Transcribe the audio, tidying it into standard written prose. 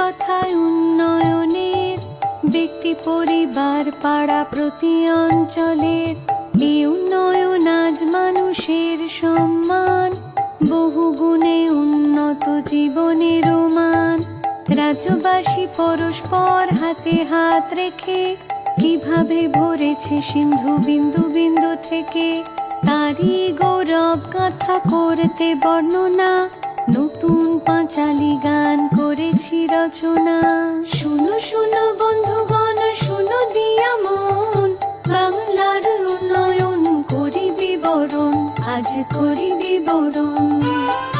কথায় উন্নয়নের, ব্যক্তি পরিবার পাড়া প্রতি অঞ্চলের এই উন্নয়ন আজ মানুষের সম্মান, বহু গুণে উন্নত জীবনের মান। রাজ্যবাসী পরস্পর হাতে হাত রেখে কিভাবে ভরেছে সিন্ধু বিন্দু বিন্দু থেকে, তারই গৌরব কথা করতে বর্ণনা, নতুন পাঁচালী গান করেছি রচনা। শুনো শুনো বন্ধুগণ, শুনো দিয়া মন, বাংলার উন্নয়ন করি বিবরণ, আজ করি বিবরণ।